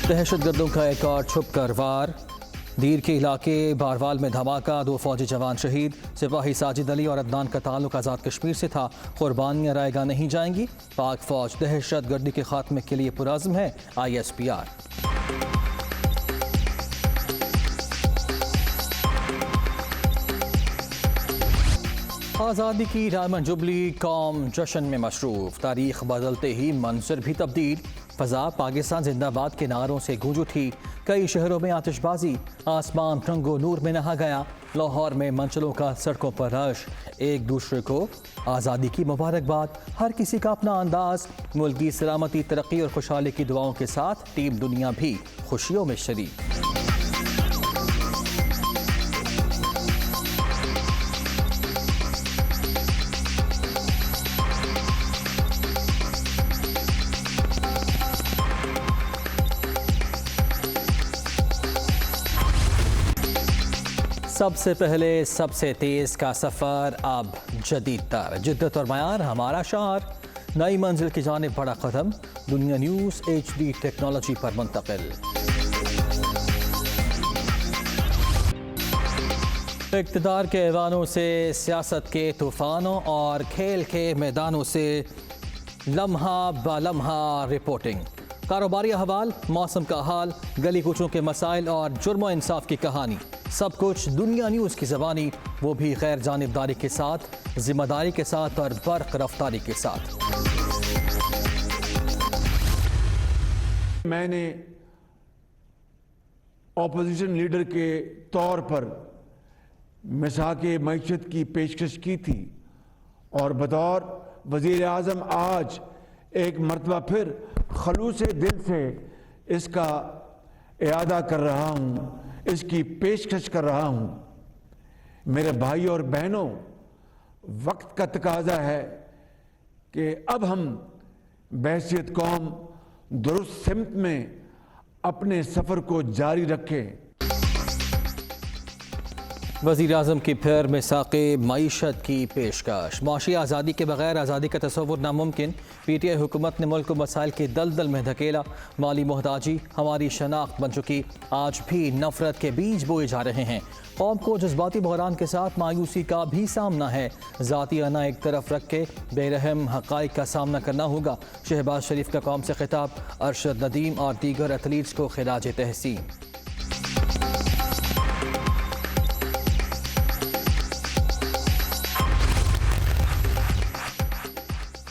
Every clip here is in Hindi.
दहशतगर्दों का एक और छुप कर वार। दीर के इलाके बारवाल में धमाका, 2 फौजी जवान शहीद। सिपाही साजिद अली और अदनान का ताल्लुक आज़ाद कश्मीर से था। कुर्बानियाँ रायगा नहीं जाएंगी। पाक फौज दहशतगर्दी के खात्मे के लिए पुरज़्म है। ISPR। आज़ादी की डायमंड जुबली कौम जश्न में मशरूफ। तारीख बदलते ही मंजर भी तब्दील। फ़ज़ा पाकिस्तान जिंदाबाद के नारों से गूंज उठी। कई शहरों में आतिशबाजी, आसमान रंगो नूर में नहा गया। लाहौर में मंचलों का सड़कों पर रश। एक दूसरे को आज़ादी की मुबारकबाद। हर किसी का अपना अंदाज। मुल्क की सलामती, तरक्की और खुशहाली की दुआओं के साथ टीम दुनिया भी खुशियों में शरीक। सबसे पहले सबसे तेज का सफ़र अब जदीद तर। जिद्दत और मयार हमारा शार। नई मंजिल की जानिब बड़ा कदम। दुनिया न्यूज़ HD टेक्नोलॉजी पर मुंतकिल। इक़्तिदार के ऐवानों से सियासत के तूफ़ानों और खेल के मैदानों से लम्हा ब लम्हा रिपोर्टिंग। कारोबारी अहवाल, मौसम का हाल, गली कूचों के मसाइल और जुर्म और इंसाफ की कहानी। सब कुछ दुनिया न्यूज़ की ज़बानी, वो भी गैर जानिबदारी के साथ, जिम्मेदारी के साथ और बर्क रफ्तारी के साथ। मैंने ऑपोजिशन लीडर के तौर पर मिसाक़े मईशत की पेशकश की थी और बतौर वज़ीर आज़म आज एक मरतबा फिर खलूस दिल से इसका इरादा कर रहा हूँ, इसकी पेशकश कर रहा हूँ। मेरे भाई और बहनों, वक्त का तकाजा है कि अब हम बहसियत कौम दुरुस्त सिमत में अपने सफ़र को जारी रखें। वज़ीर आज़म की फिर मिसाक़े मईशत की पेशकश। माशी आज़ादी के बगैर आज़ादी का तसव्वुर नामुमकिन। PTI हुकूमत ने मुल्क को मसाइल के दलदल में धकेला। माली मोहताजी हमारी शनाख्त बन चुकी। आज भी नफरत के बीज बोए जा रहे हैं। कौम को जज्बाती बहरान के साथ मायूसी का भी सामना है। ज़ाती अना एक तरफ रख के बेरहम हक़ाइक़ का सामना करना होगा। शहबाज शरीफ का कौम से खिताब। अरशद नदीम और दीगर एथलीट्स को खिराज तहसीन।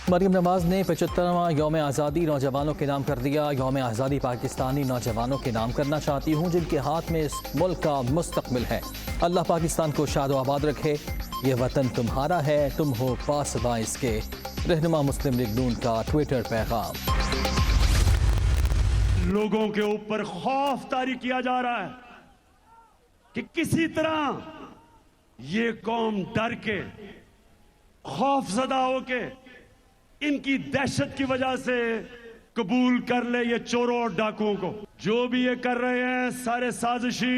मरियम नवाज ने 75वां यौम आज़ादी नौजवानों के नाम कर दिया। यौम आज़ादी पाकिस्तानी नौजवानों के नाम करना चाहती हूँ जिनके हाथ में इस मुल्क का मुस्तकबिल है। अल्लाह पाकिस्तान को शाद व आबाद रखे। ये वतन तुम्हारा है, तुम हो पासबां इसके। रहनुमा मुस्लिम लीग नून का ट्विटर पैगाम। लोगों के ऊपर खौफ तारी किया जा रहा है कि किसी तरह ये कौम डर के, खौफजदा होके, इनकी दहशत की वजह से कबूल कर ले ये चोरों और डाकुओं को। जो भी ये कर रहे हैं सारे साजिशी।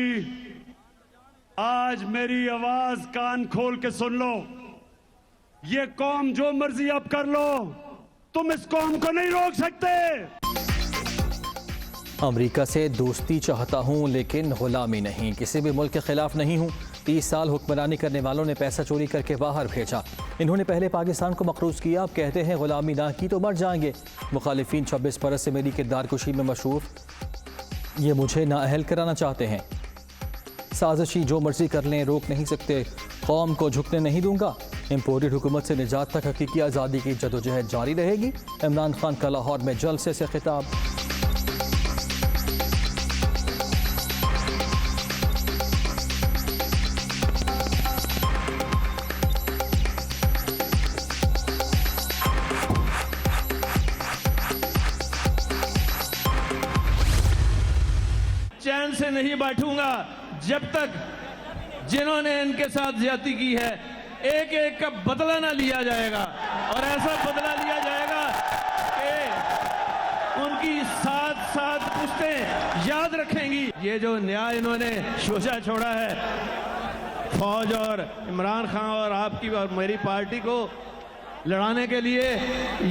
आज मेरी आवाज कान खोल के सुन लो। ये कौम जो मर्जी अब कर लो, तुम इस कौम को नहीं रोक सकते। अमेरिका से दोस्ती चाहता हूँ लेकिन गुलामी नहीं। किसी भी मुल्क के खिलाफ नहीं हूँ। 30 साल हुक्मरानी करने वालों ने पैसा चोरी करके बाहर भेजा। इन्होंने पहले पाकिस्तान को मकरूज किया, अब कहते हैं गुलामी ना की तो मर जाएंगे। मुखालिफिन 26 बरस से मेरी किरदार कुशी में मशरूफ। ये मुझे नाअहल कराना चाहते हैं। साजिशी जो मर्जी कर लें, रोक नहीं सकते। कौम को झुकने नहीं दूंगा। इम्पोर्टेड हुकूमत से निजात तक हकीकी आज़ादी की जदोजहद जारी रहेगी। इमरान खान का लाहौर में जलसे से खिताब। चैन से नहीं बैठूंगा जब तक जिन्होंने इनके साथ ज्यादती की है एक एक का बदला ना लिया जाएगा। और ऐसा बदला लिया जाएगा कि उनकी 7 पुश्तें याद रखेंगी। ये जो न्याय इन्होंने शोषा छोड़ा है फौज और इमरान खान और आपकी और मेरी पार्टी को, लड़ाने के लिए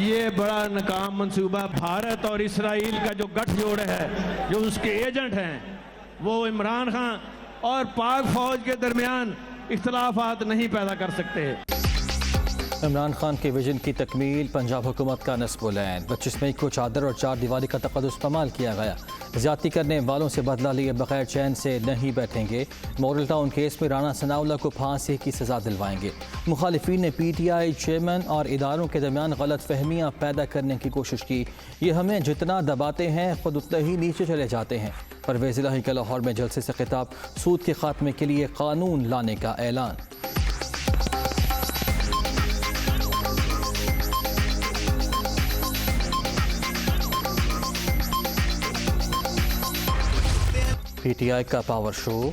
ये बड़ा नाकाम मंसूबा। भारत और इसराइल का जो गठजोड़ है, जो उसके एजेंट हैं, वो इमरान खान और पाक फौज के दरमियान इख्तलाफात नहीं पैदा कर सकते। इमरान खान के विजन की तकमील पंजाब हुकूमत का नस्ब-उल-ऐन। 25 मई को चादर और चार दीवारी का तक़द्दुस इस्तेमाल किया गया। ज़्यादती करने वालों से बदला लिए बगैर चैन से नहीं बैठेंगे। मॉडल टाउन केस में राना सनाउल्लाह को फांसी की सज़ा दिलवाएंगे। मुखालिफिन ने PTI चेयरमैन और इदारों के दरमियान गलत फहमियाँ पैदा करने की कोशिश की। ये हमें जितना दबाते हैं खुद उतना ही नीचे चले जाते हैं। परवेज़ इलाही का लाहौर में जलसे से खिताब, सूद के खात्मे के लिए कानून लाने का ऐलान। PTI का पावर शो,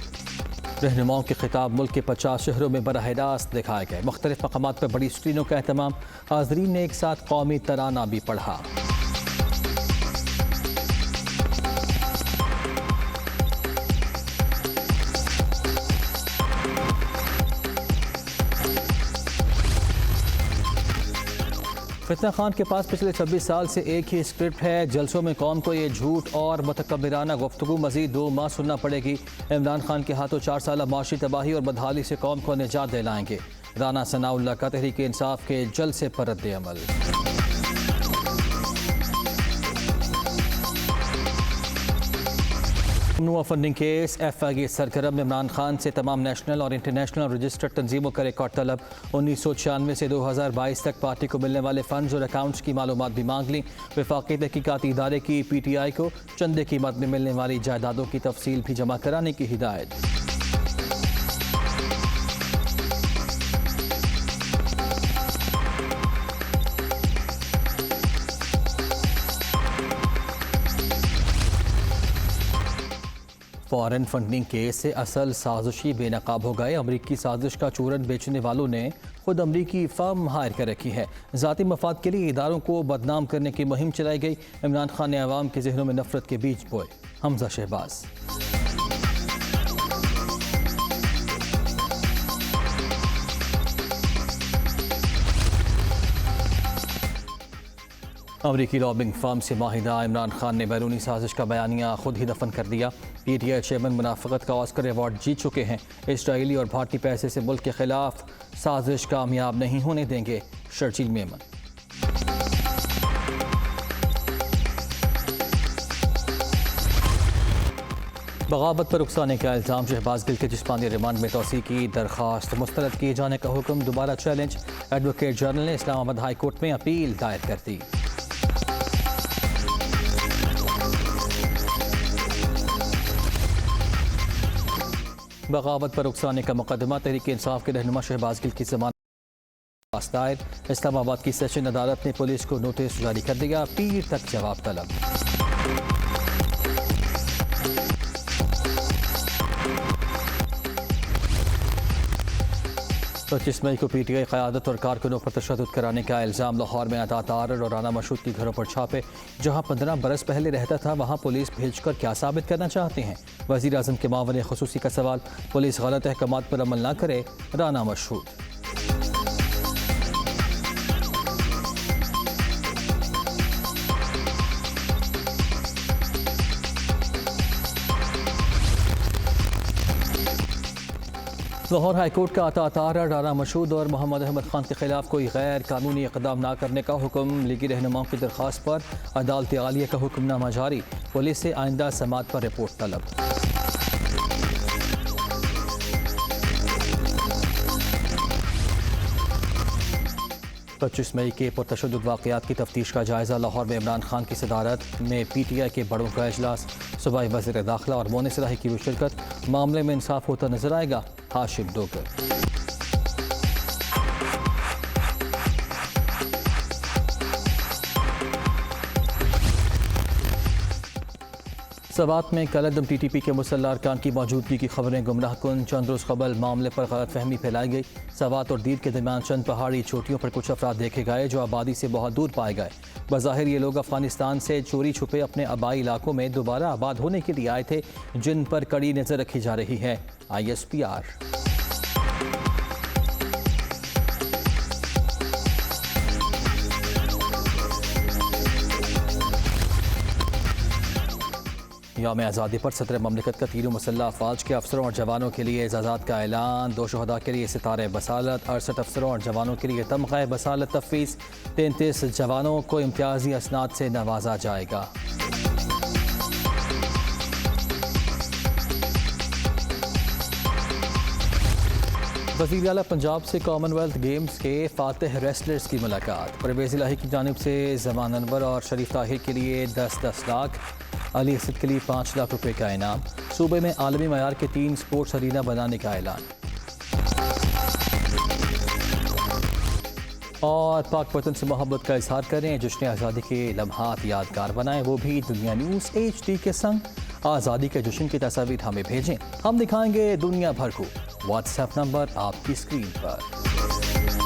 रहनुमाओं के खिताब मुल्क के 50 शहरों में बराह रास्त दिखाए गए। मुख्तलिफ मकामात पर बड़ी स्क्रीनों का एहतमाम। हाज़रीन ने एक साथ कौमी तराना भी पढ़ा। फितना खान के पास पिछले 26 साल से एक ही स्क्रिप्ट है। जलसों में कौम को ये झूठ और मुतकब्बिराना गुफ्तगू मज़ीद 2 माह सुनना पड़ेगी। इमरान खान के हाथों 4 साल माशी तबाही और बदहाली से कौम को निजात दिलाएंगे। राना सनाउल्लाह का तहरीक इंसाफ के जलसे पर रद्द-ए-अमल। ममनुआ फंडिंग केस, FIA सरगर्म। इमरान खान से तमाम नेशनल और इंटरनेशनल रजिस्टर्ड तंजीमों का रिकॉर्ड तलब। 1996 से 2022 तक पार्टी को मिलने वाले फंड्स और अकाउंट्स की मालूमात भी मांग ली। वफाकी तहकीकाती इदारे की PTI को चंदे की मद में मिलने वाली जायदादों की तफसील भी जमा कराने की हिदायत। फॉरेन फंडिंग केस से असल साजिशी बेनकाब हो गए। अमरीकी साजिश का चूरन बेचने वालों ने खुद अमरीकी फर्म हायर कर रखी है। ज़ाती मफाद के लिए इदारों को बदनाम करने की मुहिम चलाई गई। इमरान खान ने अवाम के जहनों में नफरत के बीज बोए। हमजा शहबाज। अमरीकी लॉबिंग फर्म से माहिदा इमरान खान ने बैरूनी साजिश का बयानिया खुद ही दफन कर दिया। PTI चेयरमैन मुनाफिकत का ऑस्कर अवार्ड जीत चुके हैं। इसराइली और भारतीय पैसे से मुल्क के खिलाफ साजिश कामयाब नहीं होने देंगे। शर्जील मेमन। बगावत पर उकसाने का इल्ज़ाम, शहबाज गिल के जिस्मानी रिमांड में तोसी की दरख्वास्त मुस्तरद किए जाने का हुक्म, दोबारा चैलेंज। एडवोकेट जनरल ने इस्लामाबाद हाई कोर्ट में अपील दायर कर दी। बगावत पर उकसाने का मुकदमा, तहरीक इंसाफ के रहनुमा शहबाज गिल की जमानत दायर। इस्लामाबाद की सेशन अदालत ने पुलिस को नोटिस जारी कर दिया। पीर तक जवाब तलब। 25 मई को PTI क़यादत और कारकुनों पर तशद्दुद कराने का इल्ज़ाम। लाहौर में अता तारर और राना मशहूद के घरों पर छापे। जहां 15 बरस पहले रहता था वहां पुलिस भेजकर क्या साबित करना चाहते हैं? वज़ीर आज़म के मावन ख़ुसूसी का सवाल। पुलिस गलत अहकामात पर अमल न करे, राना मशहूद। लाहौर हाईकोर्ट का अता तारर, राना मशहूद और मोहम्मद अहमद खान के खिलाफ कोई गैर कानूनी इक़दाम न करने का हुक्म। लीगी रहनुमाओं की दरख्वास्त पर अदालत आलिया का हुक्मनामा जारी। पुलिस से आइंदा समात पर रिपोर्ट तलब। पच्चीस मई के पुरतशद्दुद वाक़यात की तफ्तीश का जायज़ा। लाहौर में इमरान खान की सदारत में PTI के बड़ों का इजलास। सूबाई वज़ीर दाखिला और मोनिस इलाही की भी शिरकत। मामले में इंसाफ होता नजर आएगा, हाशिम डोगर। सवात में कलअदम TTP के मुसल्लह अरकान की मौजूदगी की खबरें गुमराह कुन। चंद रोज़ कबल मामले पर गलत फहमी फैलाई गई। सवात और दीद के दरमियान चंद पहाड़ी चोटियों पर कुछ अफराद देखे गए जो आबादी से बहुत दूर पाए गए। बज़ाहिर ये लोग अफगानिस्तान से चोरी छुपे अपने आबाई इलाकों में दोबारा आबाद होने के लिए आए थे, जिन पर कड़ी नज़र रखी जा रही है। ISPR। यौम आज़ादी पर सदर ममलिकत का तीनों मुसल्लह अफवाज के अफसरों और जवानों के लिए एजाज़ात का ऐलान। 2 शहदा के लिए सितारे बसालत, 68 अफसरों और जवानों के लिए तमग़ा बसालत तफवीज़। 33 जवानों को इम्तियाजी असनाद से नवाजा जाएगा। वज़ीर आला पंजाब से कॉमनवेल्थ गेम्स के फातिह रेसलर्स की मुलाकात। परवेज़ इलाही की जानिब से ज़मान अनवर और शरीफ ताहिर के लिए 10-10 लाख, अली असद के लिए 5 लाख रुपए का इनाम। सूबे में आलमी मयार के 3 स्पोर्ट्स अरीना बनाने का ऐलान। और पाक वतन से मोहब्बत का इजहार करें, जश्न आज़ादी के लम्हात यादगार बनाएं, वो भी दुनिया न्यूज़ HD के संग। आज़ादी के जश्न की तस्वीर हमें भेजें, हम दिखाएंगे दुनिया भर को। व्हाट्सएप नंबर आपकी स्क्रीन पर।